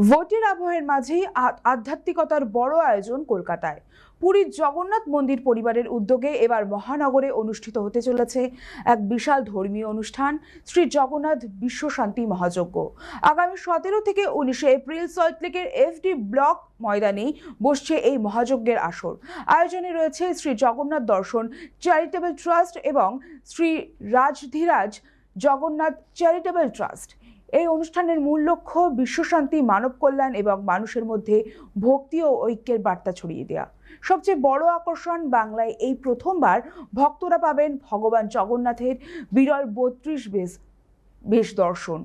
ভোটের আবহের মাঝেই আধ্যাত্মিকতার বড় আয়োজন কলকাতায়। পুরীর জগন্নাথ মন্দির পরিবারের উদ্যোগে এবার মহানগরে অনুষ্ঠিত হতে চলেছে এক বিশাল ধর্মীয় অনুষ্ঠান, শ্রী জগন্নাথ বিশ্বশান্তি মহাযজ্ঞ। আগামী 17 থেকে 19 এপ্রিল সল্টলেকের এফডি ব্লক ময়দানেই বসছে এই মহাযজ্ঞের আসর। আয়োজনে রয়েছে শ্রী জগন্নাথ দর্শন চ্যারিটেবল ট্রাস্ট এবং শ্রী রাজধীরাজ জগন্নাথ চ্যারিটেবল ট্রাস্ট। এই অনুষ্ঠানের মূল লক্ষ্য বিশ্বশান্তি, মানব কল্যাণ এবং মানুষের মধ্যে ভক্তি ও ঐক্যের বার্তা ছড়িয়ে দেওয়া। সবচেয়ে বড় আকর্ষণ, বাংলায় এই প্রথমবার ভক্তরা পাবেন ভগবান জগন্নাথের বিরল 32 বেশ দর্শন।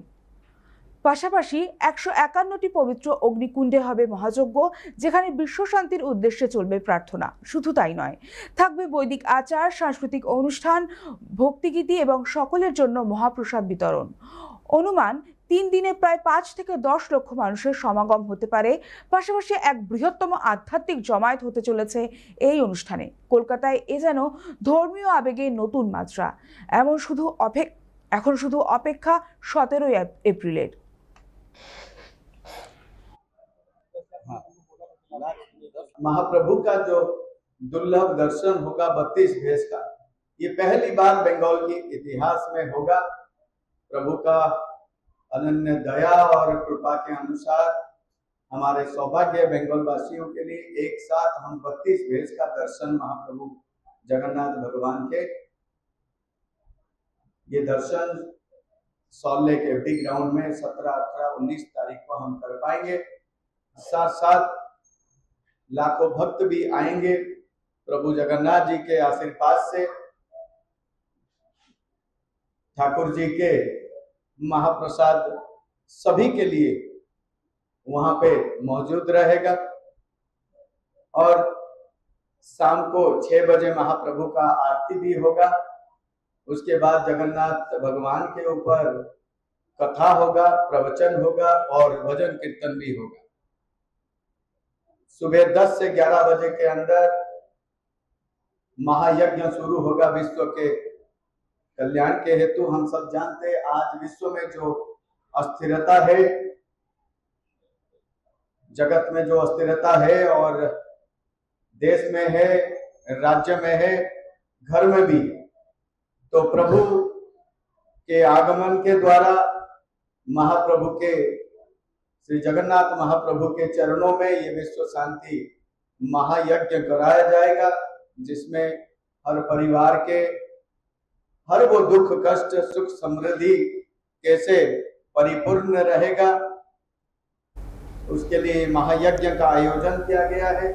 পাশাপাশি 151টি পবিত্র অগ্নিকুণ্ডে হবে মহাযজ্ঞ, যেখানে বিশ্বশান্তির উদ্দেশ্যে চলবে প্রার্থনা। শুধু তাই নয়, থাকবে বৈদিক আচার, সাংস্কৃতিক অনুষ্ঠান, ভক্তিগীতি এবং সকলের জন্য মহাপ্রসাদ বিতরণ। অনুমান 3 দিনে প্রায় 5 থেকে 10 লক্ষ মানুষের সমাগম হতে পারে। পাশাপাশি এক বৃহত্তম আধ্যাত্মিক জমায়েত হতে চলেছে এই অনুষ্ঠানে। কলকাতায় এ যেন ধর্মীয় আবেগের নতুন মাত্রা। এখন শুধু অপেক্ষা 17 এপ্রিলের। महाप्रभु का जो दुर्लभ दर्शन होगा 32 भेष का, ये पहली बार बंगाल के इतिहास में होगा। प्रभु का अनन्य दया और कृपा के अनुसार हमारे सौभाग्य बंगाल वासियों के लिए एक साथ हम 32 भेष का दर्शन महाप्रभु जगन्नाथ भगवान के, ये दर्शन सॉल्टलेक एफडी ग्राउंड में 17, 18, 19 तारीख को हम कर पाएंगे। साथ साथ लाखों भक्त भी आएंगे। प्रभु जगन्नाथ जी के आशीर्वाद से ठाकुर जी के महाप्रसाद सभी के लिए वहां पे मौजूद रहेगा। और शाम को 6 बजे महाप्रभु का आरती भी होगा। उसके बाद जगन्नाथ भगवान के ऊपर कथा होगा, प्रवचन होगा और भजन कीर्तन भी होगा। सुबह 10 से 11 बजे के अंदर महायज्ञ शुरू होगा विश्व के कल्याण के हेतु। हम सब जानते हैं आज विश्व में जो अस्थिरता है, जगत में जो अस्थिरता है और देश में है, राज्य में है, घर में भी, तो प्रभु के आगमन के द्वारा महाप्रभु के, श्री जगन्नाथ महाप्रभु के चरणों में ये विश्व शांति महायज्ञ कराया जाएगा, जिसमें हर परिवार के हर वो दुख कष्ट सुख समृद्धि कैसे परिपूर्ण रहेगा, उसके लिए महायज्ञ का आयोजन किया गया है।